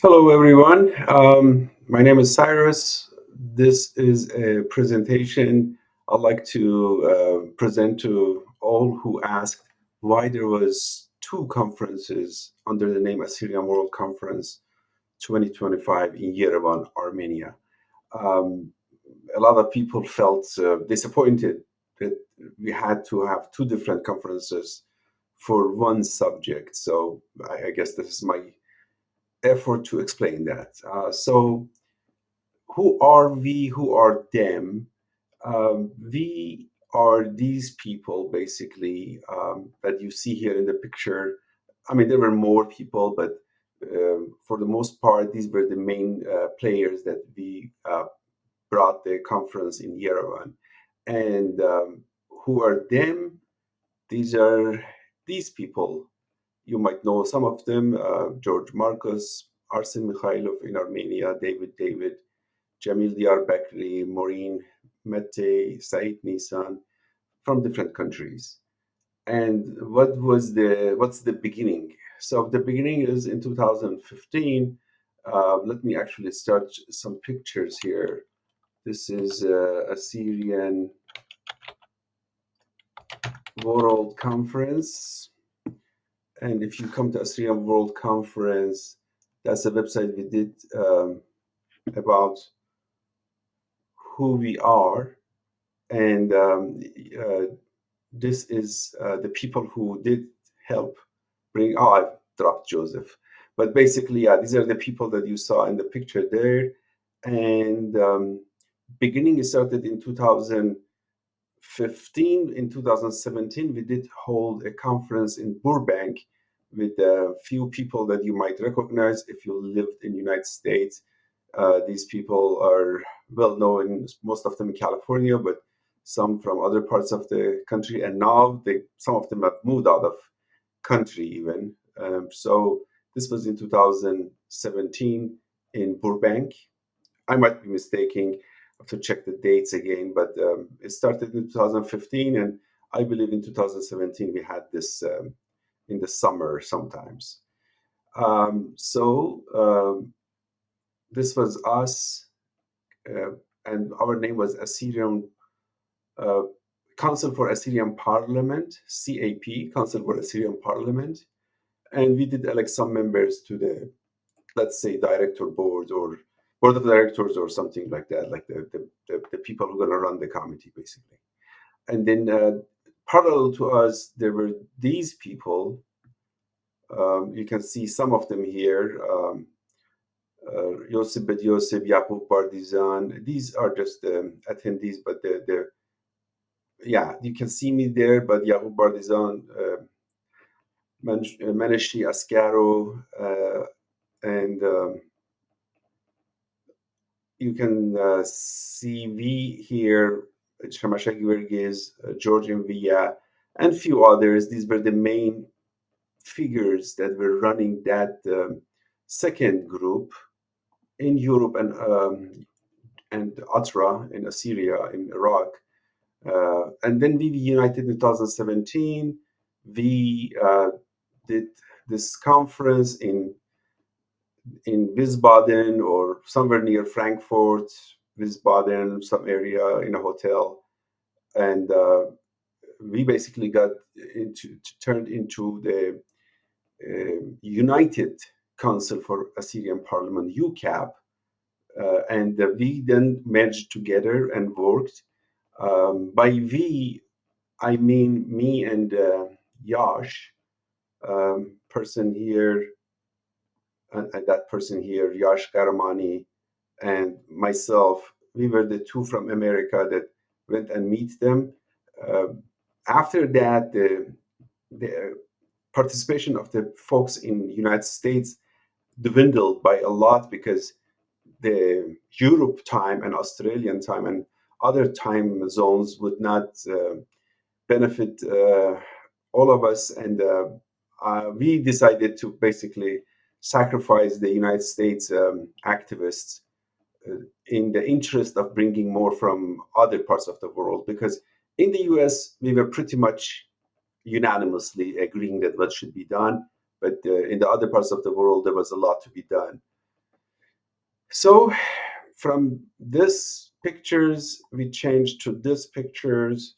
Hello, everyone. My name is Cyrus. This is a presentation I'd like to present to all who asked why there was two conferences under the name Assyrian World Conference 2025 in Yerevan, Armenia. Um, a lot of people felt disappointed that we had to have two different conferences for one subject. So I guess this is my effort to explain that. So, who are we? Who are them? We are these people basically that you see here in the picture. I mean, there were more people, but for the most part, these were the main players that we brought the conference in Yerevan. And who are them? These are these people. You might know some of them: George Marcus, Arsen Mikhailov in Armenia, David, Jamil Diyarbakri, Maureen Mete, Said Nisan, from different countries. And what's the beginning? So the beginning is in 2015. Let me actually start some pictures here. This is Assyrian World Conference. And if you come to Assyrian World Conference, that's a website we did about who we are. And uh, this is the people who did help bring. Oh, I've dropped Joseph. But basically, yeah, these are the people that you saw in the picture there. And beginning, it started in 2015. In 2017, we did hold a conference in Burbank with a few people that you might recognize if you lived in the United States. These people are well known, most of them in California, but some from other parts of the country. And now some of them have moved out of country even. So this was in 2017 in Burbank. I might be mistaking. I have to check the dates again, but it started in 2015, and I believe in 2017 we had this in the summer sometimes. This was us, uh, and our name was Assyrian uh, Council for Assyrian Parliament, CAP, Council for Assyrian Parliament, and we did elect some members to the, let's say, director board or board of directors or something like that, like the people who are going to run the committee, basically. And then parallel to us, there were these people. You can see some of them here. Yosef Bet Yosef, Yakub Bardizan. These are just attendees, but they're yeah, you can see me there. But Yakub Bardizan, Maneshi Ascaro, and you can see V here, Shamashagi Verghese, George Villa, and few others. These were the main figures that were running that second group in Europe and Atra in Assyria, in Iraq. And then we united in 2017. We did this conference in Wiesbaden or somewhere near Frankfurt, Wiesbaden, some area in a hotel, and we basically got turned into the United Council for Assyrian Parliament (UCAP), and we then merged together and worked. By we, I mean me and Yash, person here, and that person here, Yash Garamani, and myself. We were the two from America that went and meet them. Uh, After that, the participation of the folks in the United States dwindled by a lot because the Europe time and Australian time and other time zones would not benefit all of us, and we decided to basically sacrifice the United States activists in the interest of bringing more from other parts of the world. Because in the US, we were pretty much unanimously agreeing that what should be done, but in the other parts of the world, there was a lot to be done. So from this pictures, we changed to this pictures,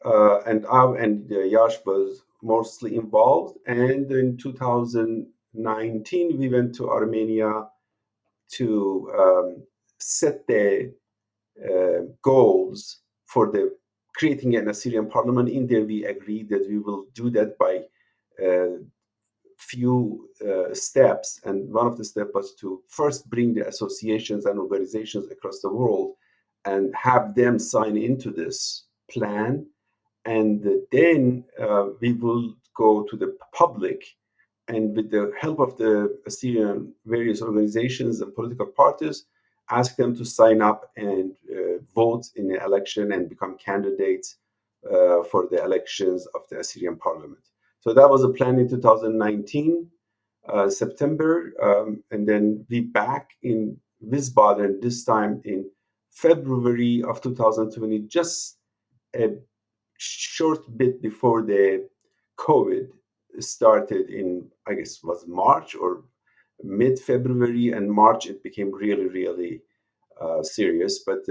and Yash was mostly involved. And in 2019, we went to Armenia to set the goals for the creating an Assyrian parliament. In there, we agreed that we will do that by uh, few steps, and one of the steps was to first bring the associations and organizations across the world and have them sign into this plan, and then we will go to the public, and with the help of the Assyrian various organizations and political parties, ask them to sign up and vote in the election and become candidates for the elections of the Assyrian parliament. So that was a plan in 2019, September, and then we back in Wiesbaden this time in February of 2020, just a short bit before the COVID started in, I guess, was March or mid February, and March it became really, really serious. But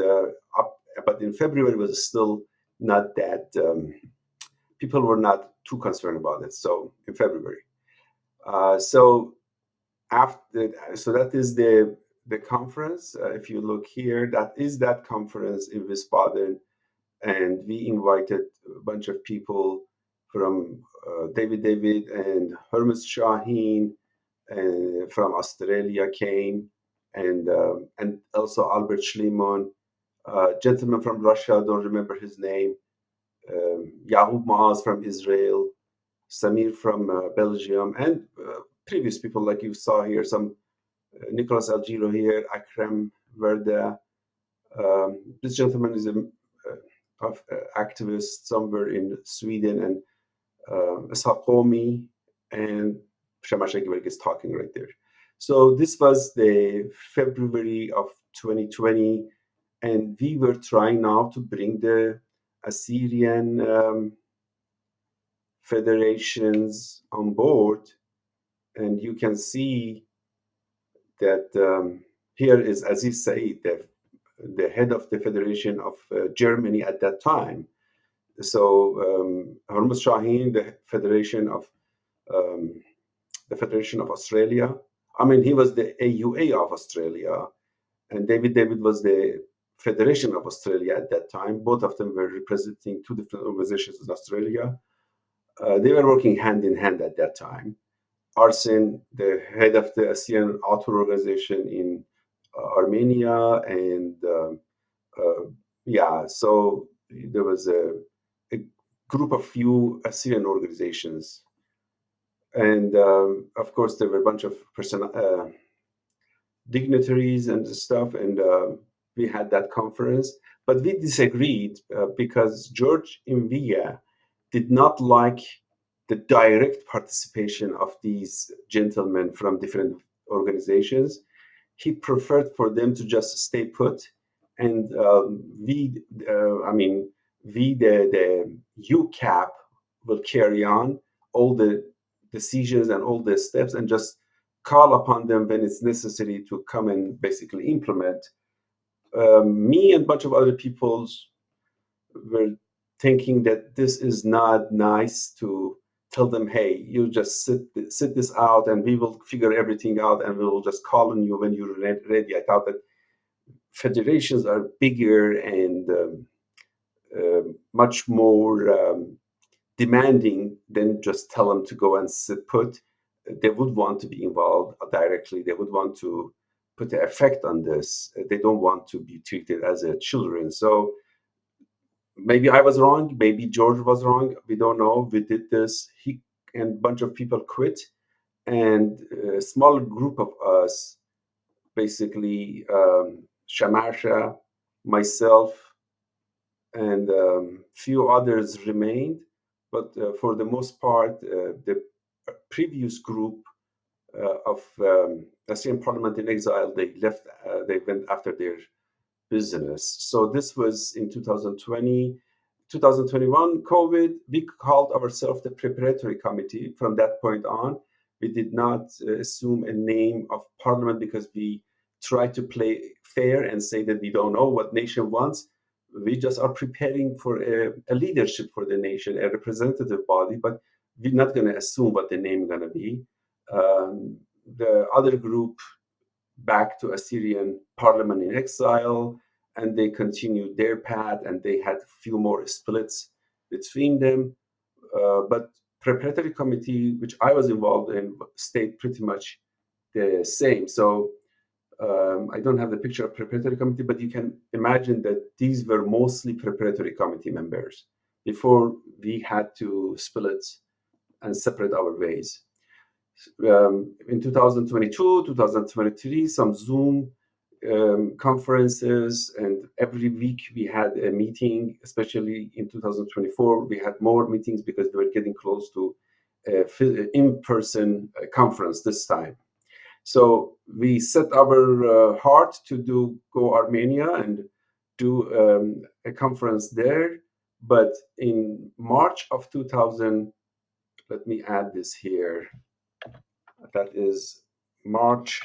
in February it was still not that people were not too concerned about it. So in February, so after, so that is the conference. If you look here, that is that conference in Wiesbaden, and we invited a bunch of people from David and Hermes Shaheen, and from Australia came, and also Albert Schliemon, gentleman from Russia, don't remember his name, Yahub Maaz from Israel, Samir from Belgium, and previous people like you saw here, some Nicolas Algiro here, Akram Verda. This gentleman is activist somewhere in Sweden, and Sakomi and Shamash Agiberg is talking right there. So this was the February of 2020, and we were trying now to bring the Assyrian federations on board, and you can see that here is Aziz Said, the head of the Federation of Germany at that time. So Hormuz Shaheen, um, the Federation of Australia. I mean, he was the AUA of Australia, and David was the Federation of Australia at that time. Both of them were representing two different organizations in Australia. They were working hand in hand at that time. Arsen, the head of the Assyrian Author Organization in Armenia, and uh, yeah, so there was a group of few Assyrian organizations, and of course there were a bunch of dignitaries and stuff, and we had that conference, but we disagreed because George Invia did not like the direct participation of these gentlemen from different organizations. He preferred for them to just stay put, and we, the UCAP, will carry on all the decisions and all the steps, and just call upon them when it's necessary to come and basically implement. Me and a bunch of other people were thinking that this is not nice to tell them, hey, you just sit this out, and we will figure everything out, and we will just call on you when you're ready. I thought that federations are bigger and much more demanding than just tell them to go and sit put. They would want to be involved directly. They would want to put the effect on this. They don't want to be treated as a children. So maybe I was wrong. Maybe George was wrong. We don't know. We did this. He and a bunch of people quit, and a small group of us, basically Shamarsha, myself, and few others remained. But for the most part, the previous group of Assyrian Parliament in exile, they left. They went after their business. So this was in 2020. 2021 COVID, we called ourselves the preparatory committee. From that point on, we did not assume a name of parliament because we try to play fair and say that we don't know what nation wants. We just are preparing for a leadership for the nation, a representative body, but we're not going to assume what the name is going to be. The other group back to Assyrian parliament in exile, and they continued their path, and they had a few more splits between them. But preparatory committee, which I was involved in, stayed pretty much the same. So I don't have the picture of preparatory committee, but you can imagine that these were mostly preparatory committee members before we had to split and separate our ways. In 2022, 2023, some Zoom conferences, and every week we had a meeting. Especially in 2024, we had more meetings because we were getting close to in-person conference this time. So we set our heart to go Armenia and do a conference there. But in March of 2000, let me add this here. That is March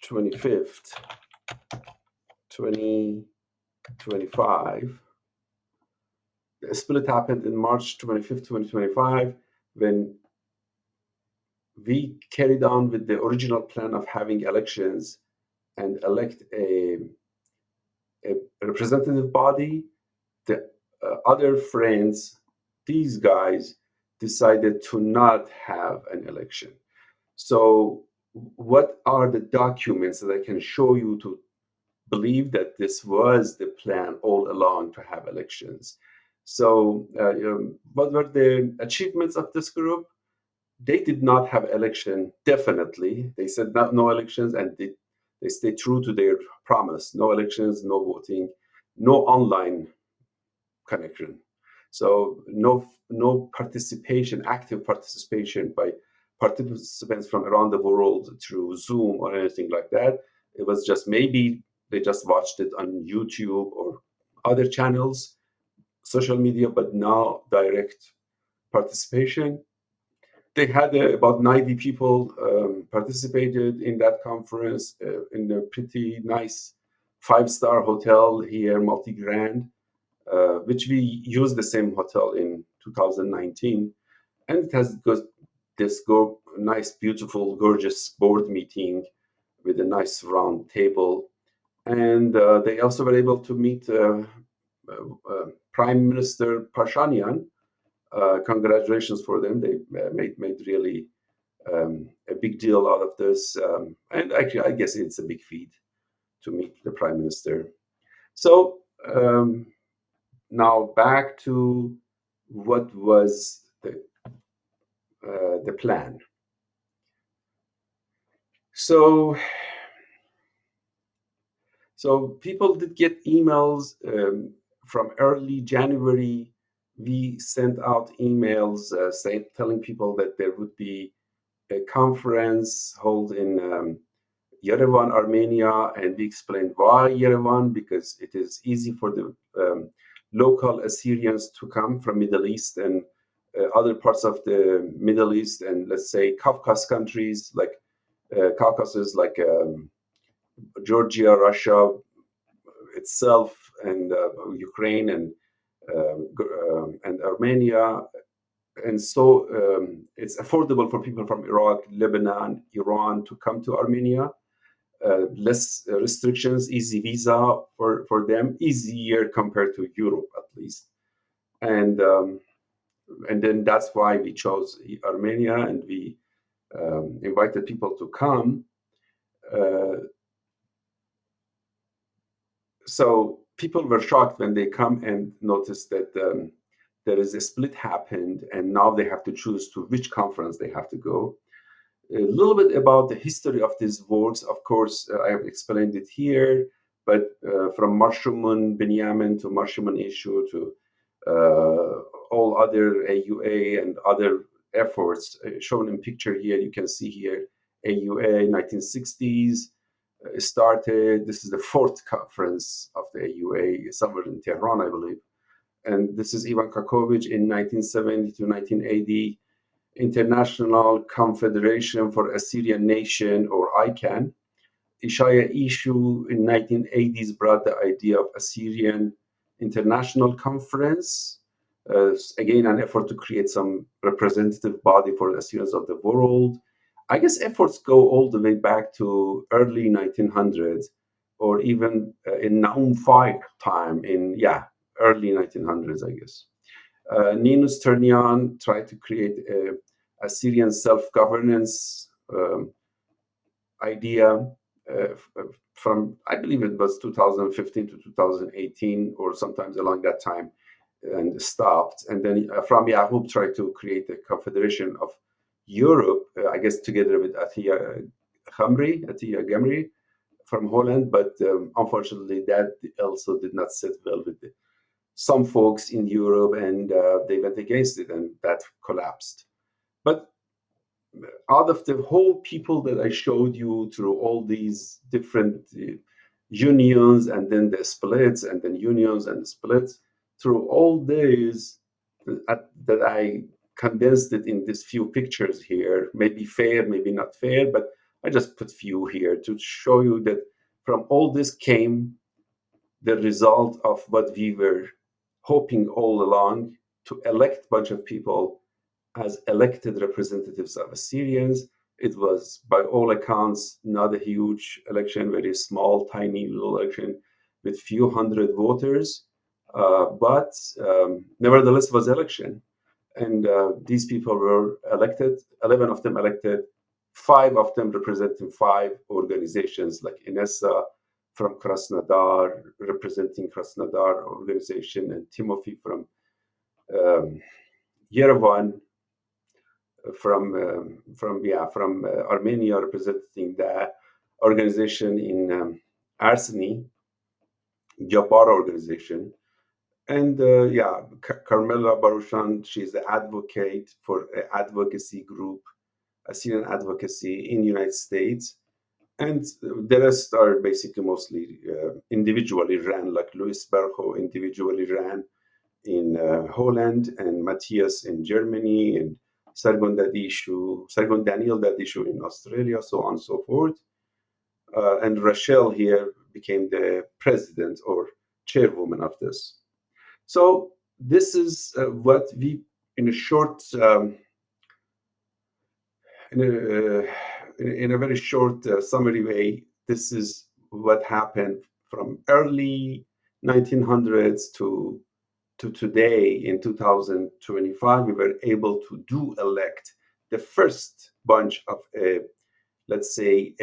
25th, 2025. The split happened in March 25th, 2025, when we carried on with the original plan of having elections and elect a representative body. The other friends, these guys, decided to not have an election. So what are the documents that I can show you to believe that this was the plan all along to have elections? So what were the achievements of this group? They did not have election, definitely. They said no elections, and they stayed true to their promise. No elections, no voting, no online connection. So no participation, active participation by participants from around the world through Zoom or anything like that. It was just maybe they just watched it on YouTube or other channels, social media, but no direct participation. They had about 90 people participated in that conference in a pretty nice five-star hotel here, multi-grand, which we used the same hotel in 2019. And it has this nice, beautiful, gorgeous board meeting with a nice round table. And they also were able to meet Prime Minister Pashinyan. Congratulations for them. They made really a big deal out of this. And actually, I guess it's a big feat to meet the Prime Minister. So now back to what was the plan. So people did get emails from early January. We sent out emails telling people that there would be a conference held in Yerevan, Armenia, and we explained why Yerevan, because it is easy for the local Assyrians to come from Middle East and other parts of the Middle East, and let's say Caucasus countries like Caucasus, like Georgia, Russia itself, and Ukraine, and Armenia. And so it's affordable for people from Iraq, Lebanon, Iran to come to Armenia. Less restrictions, easy visa for them, easier compared to Europe at least. And then that's why we chose Armenia, and we invited people to come. So people were shocked when they come and noticed that there is a split happened, and now they have to choose to which conference they have to go. A little bit about the history of these works. Of course, I have explained it here, but from Marshumun Binyamin to Marshumun issue to all other AUA and other efforts shown in picture here, you can see here AUA 1960s started. This is the fourth conference of the AUA, somewhere in Tehran, I believe. And this is Ivan Kakovich in 1970 to 1980. International Confederation for Assyrian Nation, or ICANN. Ishaya issue in 1980s brought the idea of Assyrian International Conference, again an effort to create some representative body for the Assyrians of the world. I guess efforts go all the way back to early 1900s, or even in Naum 5 time in early 1900s, I guess. Ninus Ternian tried to create a Assyrian self-governance idea from, I believe it was 2015 to 2018, or sometimes along that time, and stopped. And then Afram Yaqub tried to create a confederation of Europe, I guess together with Atiya Gamri from Holland, but unfortunately that also did not sit well with some folks in Europe, and they went against it, and that collapsed. But out of the whole people that I showed you through all these different unions, and then the splits, and then unions and splits, through all these that I condensed it in these few pictures here, maybe fair, maybe not fair, but I just put few here to show you that from all this came the result of what we were hoping all along, to elect a bunch of people as elected representatives of Assyrians. It was, by all accounts, not a huge election, very small, tiny little election with few hundred voters, but nevertheless was election. And these people were elected, 11 of them elected, 5 of them representing 5 organizations, like Inessa from Krasnodar, representing Krasnodar organization, and Timothy from um, Yerevan, from Armenia, representing the organization in Arseny, Jabbar organization, and Carmela Barushan. She's the advocate for advocacy group, Assyrian advocacy in the United States, and the rest are basically mostly individually ran, like Luis Berjo individually ran in Holland, and Matthias in Germany, and Sargon Daniel Dadishu in Australia, so on and so forth. And Rachel here became the president or chairwoman of this. So this is what we, in a short, in a very short summary way, this is what happened from early 1900s to today in 2025. We were able to elect the first bunch of, let's say,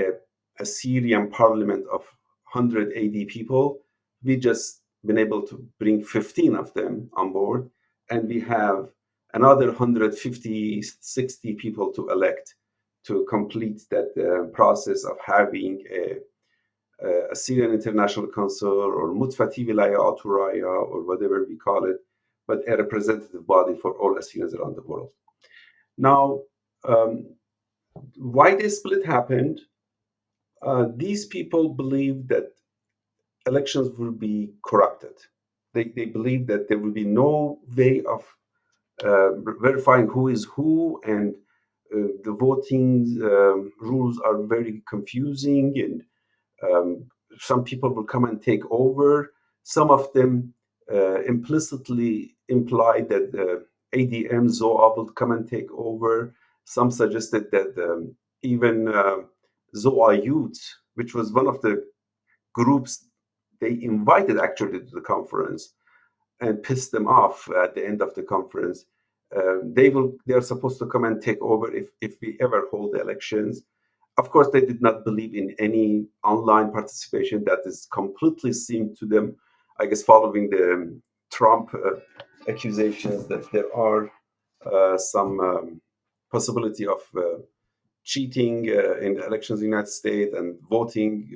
a Syrian parliament of 180 people. We just been able to bring 15 of them on board, and we have another 150, 60 people to elect to complete that process of having a Syrian International Council, or Mutfati Wilaya Aturaya, or whatever we call it, but a representative body for all Assyrians around the world. Now, why this split happened? These people believe that elections will be corrupted. They believe that there will be no way of verifying who is who, and the voting rules are very confusing, and some people will come and take over. Some of them implicitly implied that ADM Zoa will come and take over. Some suggested that even Zoa Youth, which was one of the groups they invited actually to the conference and pissed them off at the end of the conference, they are supposed to come and take over if we ever hold the elections. Of course, they did not believe in any online participation. That is completely seemed to them, I guess, following the Trump accusations that there are some possibility of cheating in the elections in the United States, and voting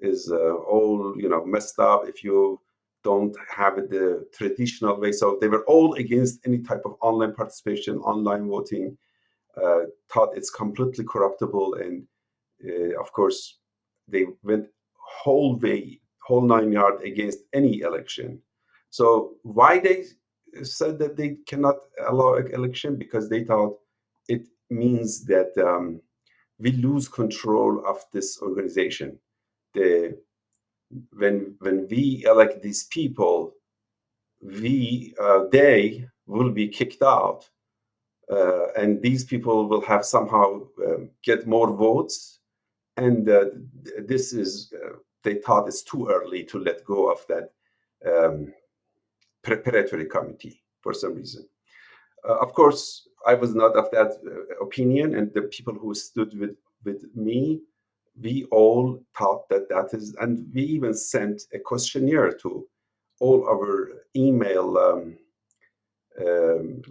is all messed up if you don't have it the traditional way. So they were all against any type of online participation, online voting. Thought it's completely corruptible, and of course they went whole 9 yards against any election. So why they said that they cannot allow an election? Because they thought it means that we lose control of this organization. The when we elect these people, we they will be kicked out, and these people will have somehow get more votes. And this is they thought it's too early to let go of that um, preparatory committee for some reason. Of course, I was not of that opinion, and the people who stood with me, we all thought that that is, and we even sent a questionnaire to all our email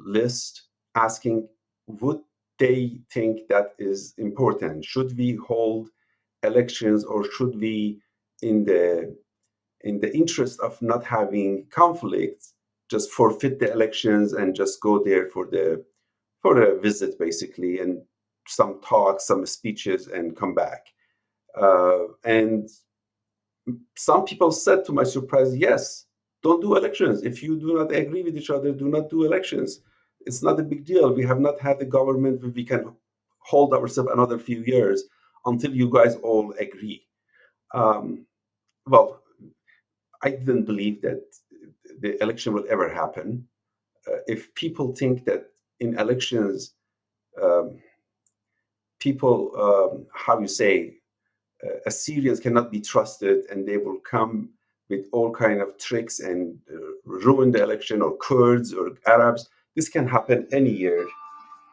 list asking, would they think that is important? Should we hold elections, or should we, in the interest of not having conflicts, just forfeit the elections and just go there for a visit, basically, and some talks, some speeches, and come back. And some people said, to my surprise, yes, don't do elections. If you do not agree with each other, do not do elections. It's not a big deal. We have not had a government where we can hold ourselves another few years until you guys all agree. Um, well, I didn't believe that the election will ever happen. If people think that in elections, um, people, how you say, Assyrians cannot be trusted, and they will come with all kind of tricks and ruin the election, or Kurds or Arabs. This can happen any year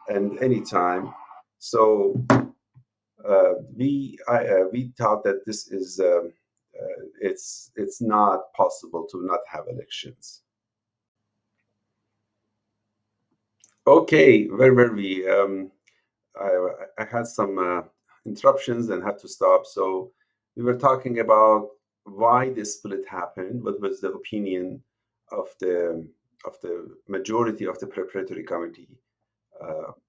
and any time. So we thought that this is it's not possible to not have elections. Okay, where were we? I had some interruptions and had to stop. So we were talking about why this split happened. What was the opinion of the majority of the preparatory committee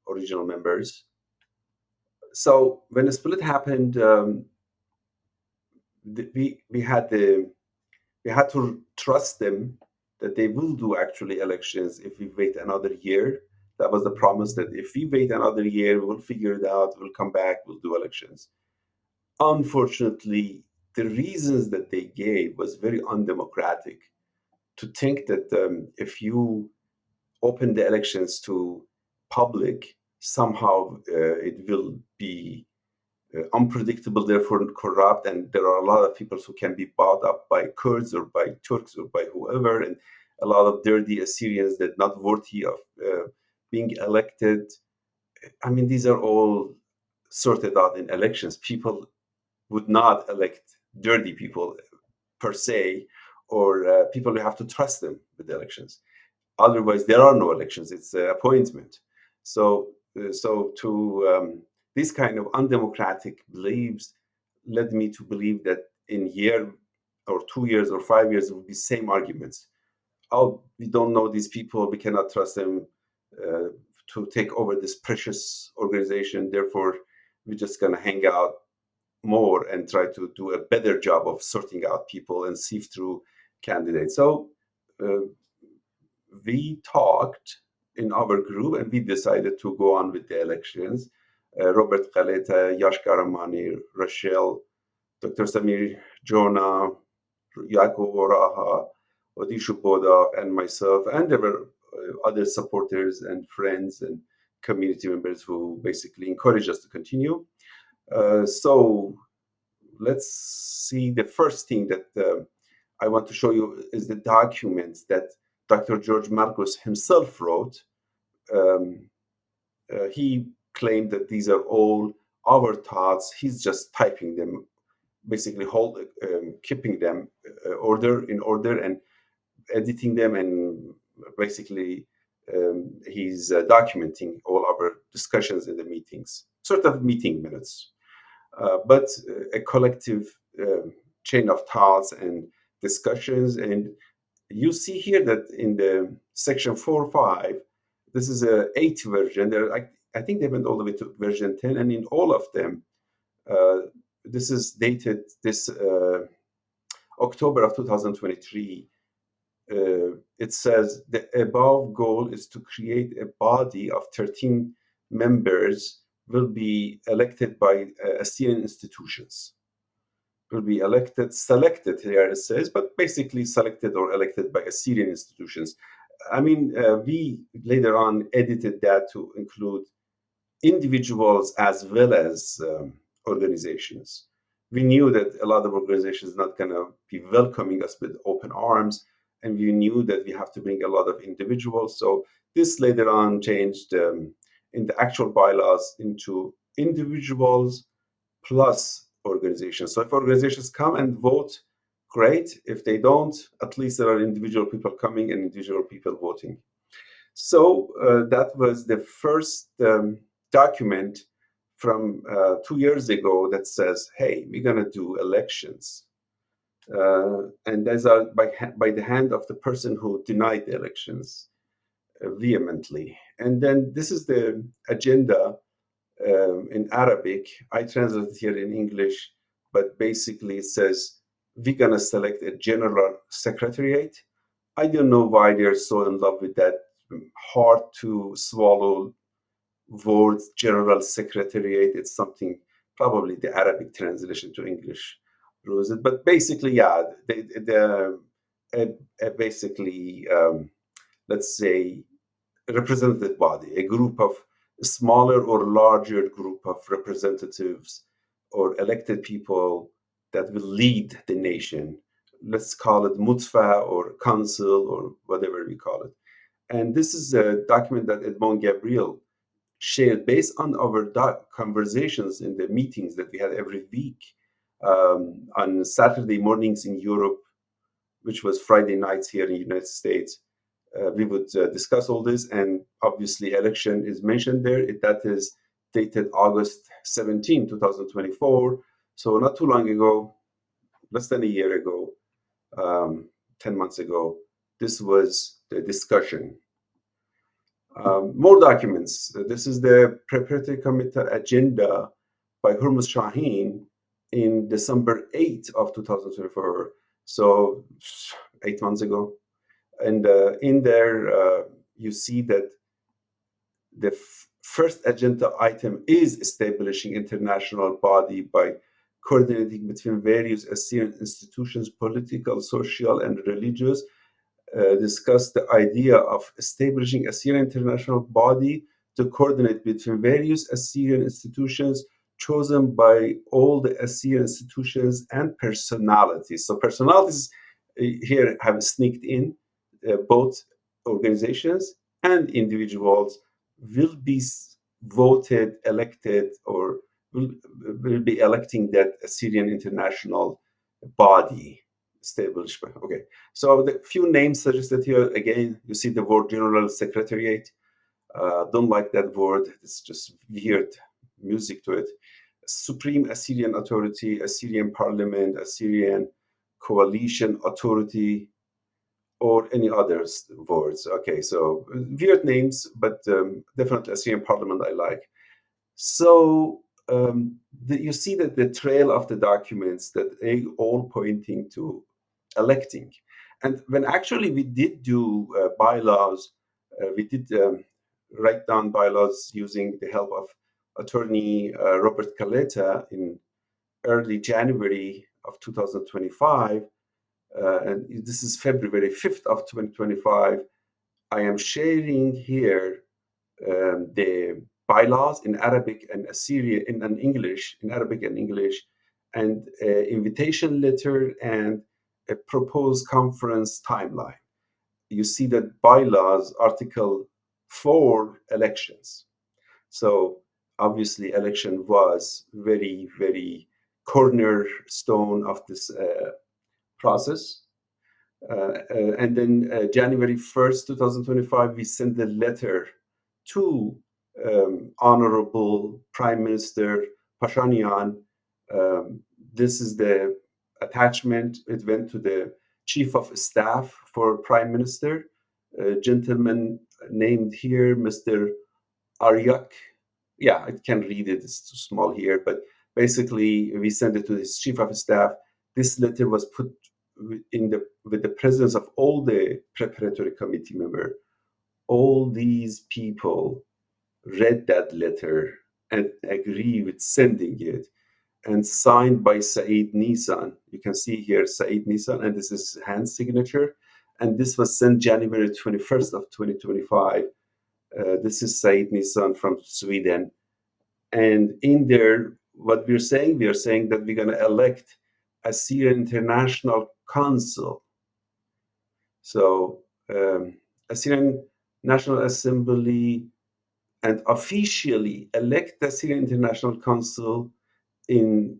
original members? So when the split happened, we had we had to trust them that they will do actually elections if we wait another year. That was the promise, that if we wait another year, we'll figure it out, we'll come back, we'll do elections. Unfortunately, the reasons that they gave was very undemocratic. To think that if you open the elections to public, somehow it will be unpredictable, therefore corrupt, and there are a lot of people who can be bought up by Kurds or by Turks or by whoever, and a lot of dirty Assyrians that not worthy of being elected. I mean, these are all sorted out in elections. People would not elect dirty people per se, or people who have to trust them with the elections. Otherwise, there are no elections. It's appointment. So, to these kind of undemocratic beliefs led me to believe that in year or 2 years or 5 years it will be same arguments. Oh, we don't know these people. We cannot trust them uh, to take over this precious organization. Therefore, we're just gonna hang out more and try to do a better job of sorting out people and sift through candidates. So uh, we talked in our group and we decided to go on with the elections. Robert Kaleta, Yash Karamani, Rachel, Dr. Samir Jonah, Yaakov Oraha, Odishu Bodov, and myself, and there were other supporters and friends and community members who basically encouraged us to continue. So let's see. The first thing that I want to show you is the documents that Dr. George Marcos himself wrote. Um, he claimed that these are all our thoughts. He's just typing them, basically keeping them order and editing them, and basically he's documenting all our discussions in the meetings, sort of meeting minutes, but a collective chain of thoughts and discussions. And you see here that in the section 4.5, this is a 8 version. I think they went all the way to version 10, and in all of them, uh, this is dated this October of 2023. It says the above goal is to create a body of 13 members will be elected by Assyrian institutions. Will be selected here it says, but basically selected or elected by Assyrian institutions. I mean, we later on edited that to include individuals as well as organizations. We knew that a lot of organizations not going to be welcoming us with open arms, and we knew that we have to bring a lot of individuals. So this later on changed in the actual bylaws into individuals plus organizations. So if organizations come and vote, great. If they don't, at least there are individual people coming and individual people voting. So that was the first document from 2 years ago that says, hey, we're going to do elections. And those are by the hand of the person who denied the elections vehemently. And then this is the agenda in Arabic. I translated here in English, but basically it says, we're going to select a general secretariat. I don't know why they're so in love with that hard to swallow word, general secretariat. It's something, probably the Arabic translation to English rules it. But basically, yeah, basically, let's say, representative body, a group of smaller or larger group of representatives or elected people that will lead the nation. Let's call it mutfa or council or whatever we call it. And this is a document that Edmond Gabriel shared based on our conversations in the meetings that we had every week on Saturday mornings in Europe, which was Friday nights here in the United States. We would discuss all this, and obviously election is mentioned there. That is dated August 17, 2024. So not too long ago, less than a year ago, 10 months ago, this was the discussion. More documents. This is the preparatory committee agenda by Hormuz Shaheen in December 8th of 2024. So 8 months ago. And in there, you see that the first agenda item is establishing international body by coordinating between various Assyrian institutions, political, social, and religious. Discuss the idea of establishing a Assyrian international body to coordinate between various Assyrian institutions chosen by all the Assyrian institutions and personalities. So personalities here have sneaked in. Both organizations and individuals will be voted, elected, or will be electing that Assyrian international body establishment. Okay, so the few names suggested here, again, you see the word General Secretariat. Don't like that word. It's just weird music to it. Supreme Assyrian Authority, Assyrian Parliament, Assyrian Coalition Authority, or any others words. Okay, so weird names, but definitely Assyrian Parliament I like. So you see that the trail of the documents that they all pointing to electing. And when actually we did do bylaws, we did write down bylaws using the help of attorney Robert Caleta in early January of 2025. And this is February 5th of 2025. I am sharing here the bylaws in Arabic and Assyrian in English, in Arabic and English, and invitation letter and a proposed conference timeline. You see that bylaws article 4 elections. So obviously election was very, very cornerstone of this process. And then January 1st, 2025, we sent a letter to Honorable Prime Minister Pashanian. This is the attachment. It went to the Chief of Staff for Prime Minister, a gentleman named here, Mr. Aryak. Yeah, I can read it. It's too small here, but basically we sent it to his Chief of Staff. This letter was put with the presence of all the preparatory committee member. All these people read that letter and agree with sending it, and signed by Saeed Nisan. You can see here Saeed Nisan, and this is hand signature. And this was sent January 21st of 2025. This is Saeed Nisan from Sweden. And in there, what we are saying that we're going to elect a Syrian International Council. So, Assyrian National Assembly and officially elect the Syrian International Council in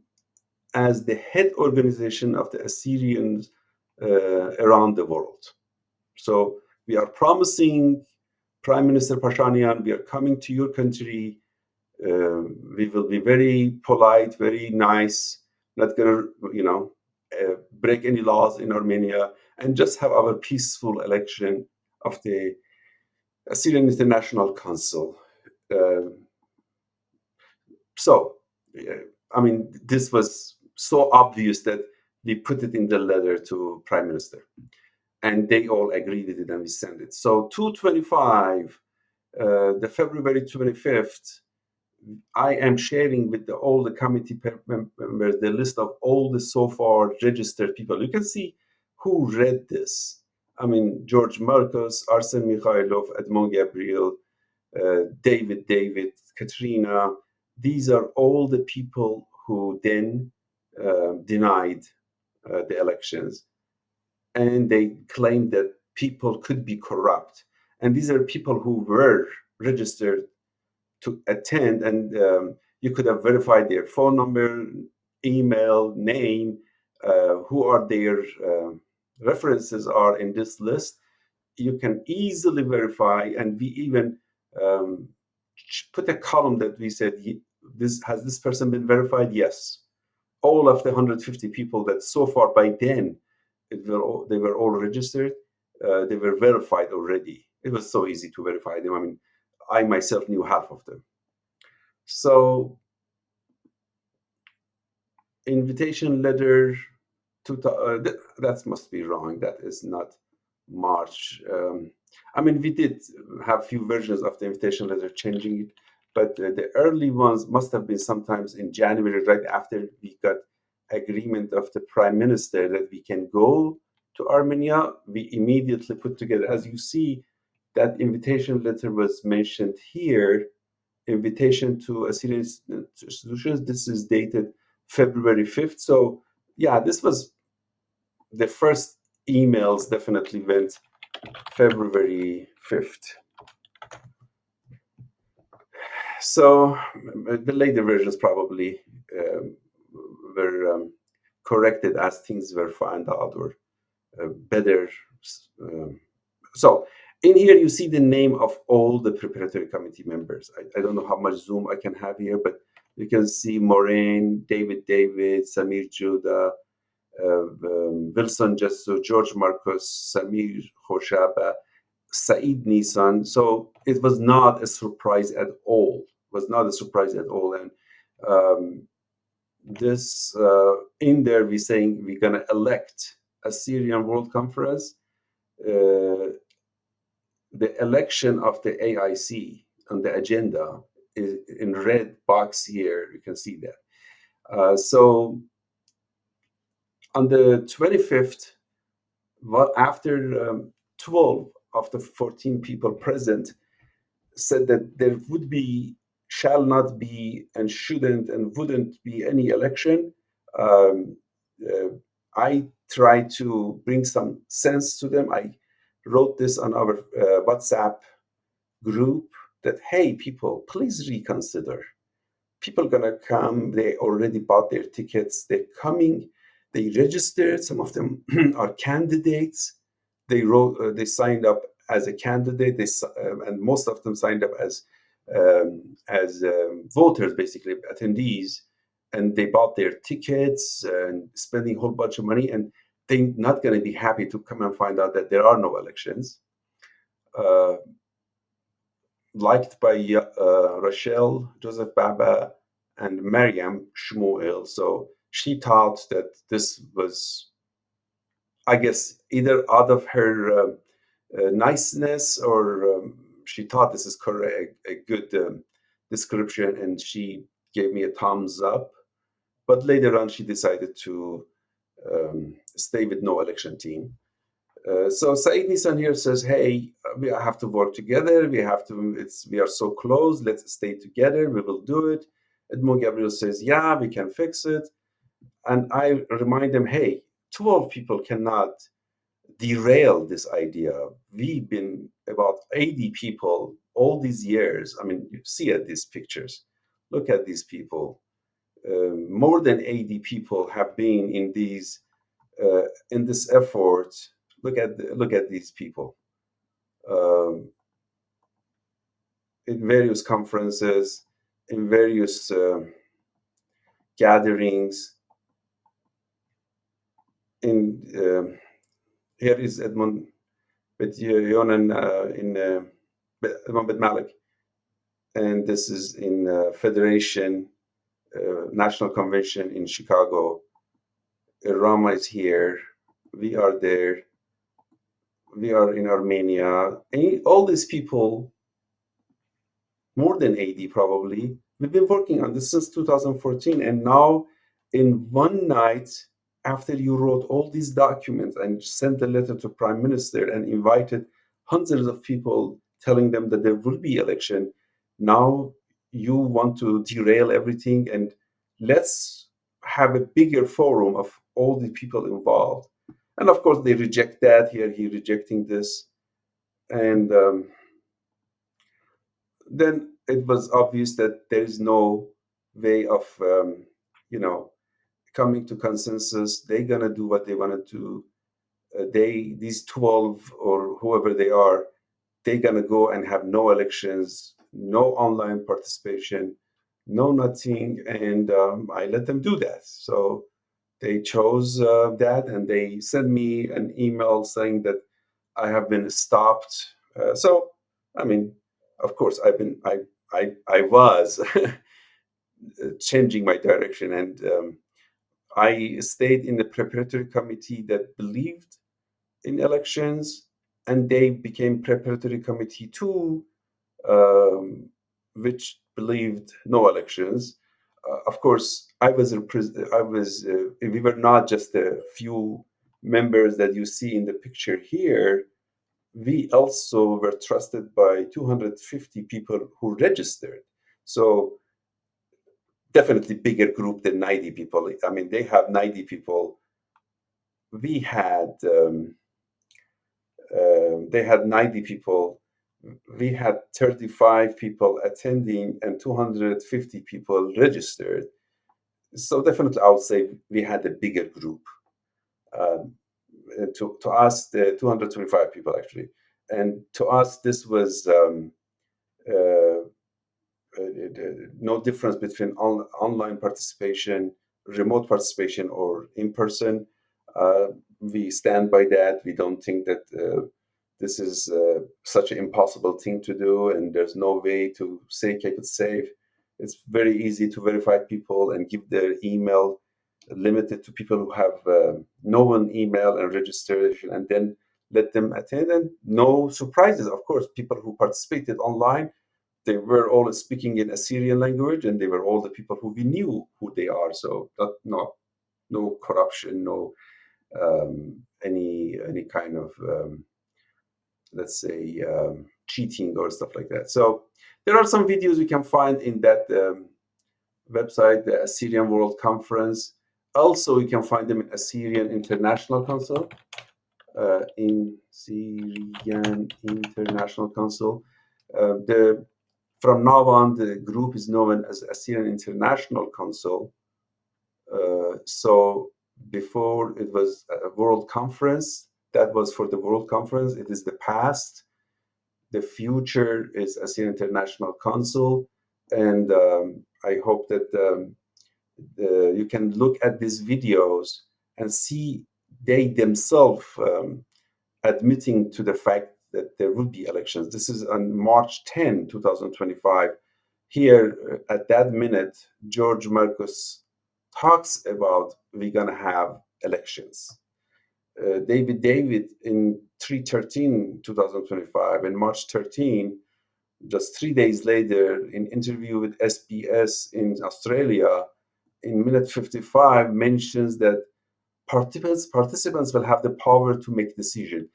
as the head organization of the Assyrians around the world. So we are promising Prime Minister Pashanian, we are coming to your country. We will be very polite, very nice, not going to, break any laws in Armenia, and just have our peaceful election of the Assyrian International Council. Uh, so, I mean, this was so obvious that we put it in the letter to Prime Minister, and they all agreed with it, and we sent it. So 225, the February 25th, I am sharing with all the committee members the list of all the so far registered people. You can see who read this. I mean, George Marcos, Arsen Mikhailov, Edmond Gabriel, David, Katrina. These are all the people who then denied the elections, and they claimed that people could be corrupt. And these are people who were registered to attend, and you could have verified their phone number, email, name, who are their references are in this list. You can easily verify, and we even um, put a column that we said, this has this person been verified? Yes. All of the 150 people that so far by then they were all registered, they were verified already. It was so easy to verify them. I mean, I myself knew half of them. So invitation letter that must be wrong. That is not March. I mean, we did have few versions of the invitation letter changing it, but the early ones must have been sometimes in January, right after we got agreement of the prime minister that we can go to Armenia. We immediately put together, as you see, that invitation letter was mentioned here. Invitation to Assyrian institutions. This is dated February 5th. So, yeah, this was the first emails definitely went February 5th. So, the later versions probably um, were corrected as things were found out or better. Um, so, in here you see the name of all the preparatory committee members. I don't know how much zoom I can have here, but you can see Maureen, David, Samir Judah, Wilson Jesso, George Marcos, Samir Khoshaba, Saeed Nisan. So it was not a surprise at all. Was not a surprise at all. And this in there, we're saying we're going to elect a Syrian World Conference. The election of the AIC on the agenda is in red box here. You can see that. So on the 25th, after 12 of the 14 people present said that there would be, shall not be, and shouldn't and wouldn't be any election, um, uh, I tried to bring some sense to them. I wrote this on our WhatsApp group that, hey, people, please reconsider. People gonna come. They already bought their tickets. They're coming. They registered. Some of them are candidates. They signed up as a candidate. And most of them signed up as voters, basically attendees, and they bought their tickets and spending a whole bunch of money. And they're not going to be happy to come and find out that there are no elections. Uh, Liked by Rachel, Joseph Baba, and Mariam Shmuel. So she thought that this was, I guess, either out of her niceness or she thought this is correct, a good description, and she gave me a thumbs up. But later on, she decided to stay with no election team. So Said Nissan here says, "Hey, we have to work together. We have to. We are so close. Let's stay together. We will do it." Edmond Gabriel says, "Yeah, we can fix it." And I remind them, "Hey, 12 people cannot derail this idea. We've been about 80 people all these years. I mean, you see at these pictures. Look at these people. More than 80 people have been in this effort. Look at these people um, in various conferences, in various gatherings. In Here is Edmund Yonan in Edmund Bet Malik, and this is in Federation National Convention in Chicago. Rama is here. We are there. We are in Armenia. And all these people, more than 80 probably. We've been working on this since 2014. And now, in one night, after you wrote all these documents and sent a letter to Prime Minister and invited hundreds of people telling them that there will be election, now you want to derail everything and let's have a bigger forum of all the people involved. And of course, they reject that. Here, he rejecting this. And then it was obvious that there is no way of you know coming to consensus. They're gonna do what they want to do. These 12 or whoever they are, they're gonna go and have no elections, no online participation, no nothing, and I let them do that. So they chose that, and they sent me an email saying that I have been stopped. So, I mean, of course, I was changing my direction, and I stayed in the preparatory committee that believed in elections, and they became preparatory committee two, which believed no elections. Of course, I was. We were not just a few members that you see in the picture here. We also were trusted by 250 people who registered. So definitely bigger group than 90 people. I mean, they have 90 people. We had they had 90 people. We had 35 people attending and 250 people registered. So definitely, I would say we had a bigger group. Um, to us, the 225 people actually, and to us, this was uh, no difference between online participation, remote participation, or in person. Uh, we stand by that. We don't think that this is such an impossible thing to do, and there's no way to say keep it safe. It's very easy to verify people and give their email limited to people who have known email and registration, and then let them attend. And no surprises, of course. People who participated online, they were all speaking in Assyrian language, and they were all the people who we knew who they are. So no corruption, no any kind of let's say cheating or stuff like that. So there are some videos you can find in that website, the Assyrian World Conference. Also, you can find them in Assyrian International Council. In Syrian International Council. The From now on, the group is known as Assyrian International Council. So before it was a World Conference, that was for the World Conference. It is the past. The future is Assyrian International Council, and I hope that you can look at these videos and see they themselves admitting to the fact that there will be elections. This is on March 10, 2025. Here, at that minute, George Marcus talks about we're going to have elections. David in 3/13/2025, and March 13, just 3 days later, in interview with SBS in Australia, in minute 55, mentions that participants will have the power to make decision.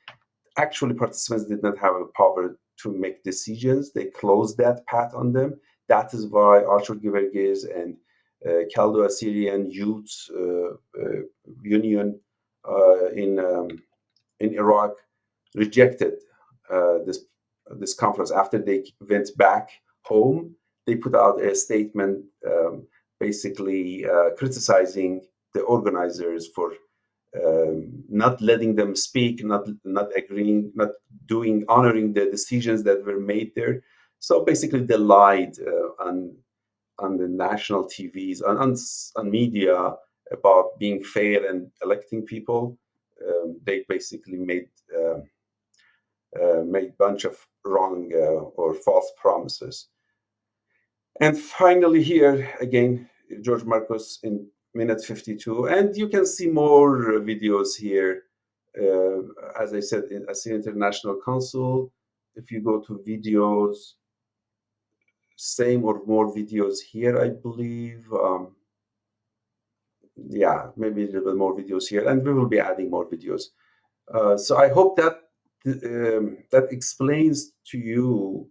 Actually, participants did not have a power to make decisions. They closed that path on them. That is why Archer Givergiz and Caldo Assyrian Youth Union in Iraq rejected this conference. After they went back home, they put out a statement, basically criticizing the organizers for not letting them speak, not agreeing, not doing honoring the decisions that were made there. So basically, they lied on the national TVs, on media, about being fair and electing people. They basically made bunch of wrong or false promises. And finally, here again, George Marcos in minute 52, and you can see more videos here. As I said, as the International Council, if you go to videos, same or more videos here, I believe. Yeah, maybe a little bit more videos here, and we will be adding more videos. So I hope that that explains to you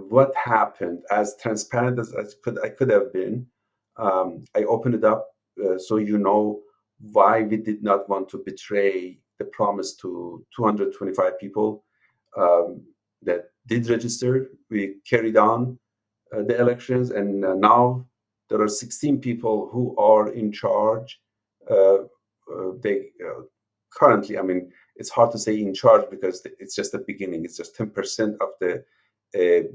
what happened, as transparent as I could have been. I opened it up so you know why we did not want to betray the promise to 225 people that did register. We carried on the elections, and now there are 16 people who are in charge. They currently, I mean, it's hard to say in charge because it's just the beginning. It's just 10% of the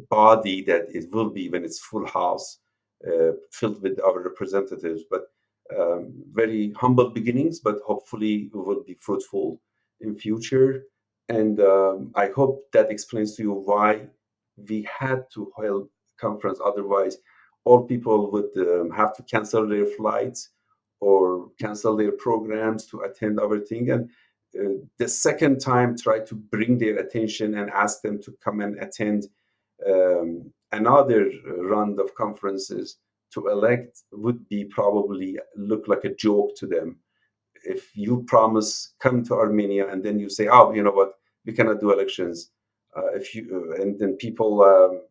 body that it will be when it's full house, filled with our representatives. But very humble beginnings, but hopefully we will be fruitful in future. And I hope that explains to you why we had to hold conference. Otherwise, all people would have to cancel their flights or cancel their programs to attend our thing. And the second time, try to bring their attention and ask them to come and attend another round of conferences to elect would be probably look like a joke to them. If you promise come to Armenia and then you say, oh, you know what, we cannot do elections, if you and then people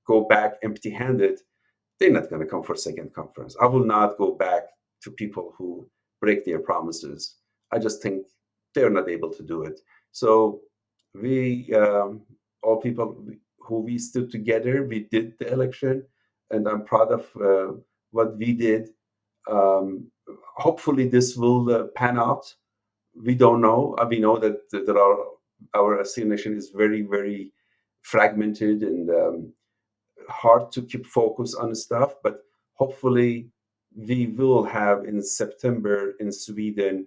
go back empty-handed, they're not going to come for a second conference. I will not go back to people who break their promises. I just think they're not able to do it. So we, all people who we stood together, we did the election, and I'm proud of what we did. Um, Hopefully, this will pan out. We don't know. We know that there are our Assyrian nation is very, very fragmented and hard to keep focus on stuff, but hopefully we will have in September in Sweden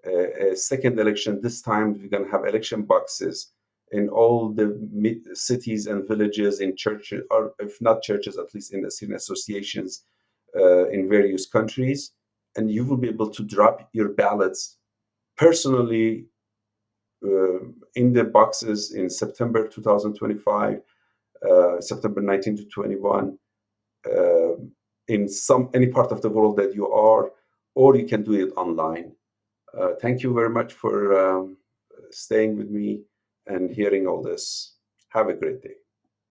a second election. This time we're going to have election boxes in all the cities and villages, in churches, or if not churches, at least in the Syrian associations in various countries. And you will be able to drop your ballots personally in the boxes in September 2025, September 19 to 21, uh, in any part of the world that you are, or you can do it online. Thank you very much for staying with me and hearing all this. Have a great day.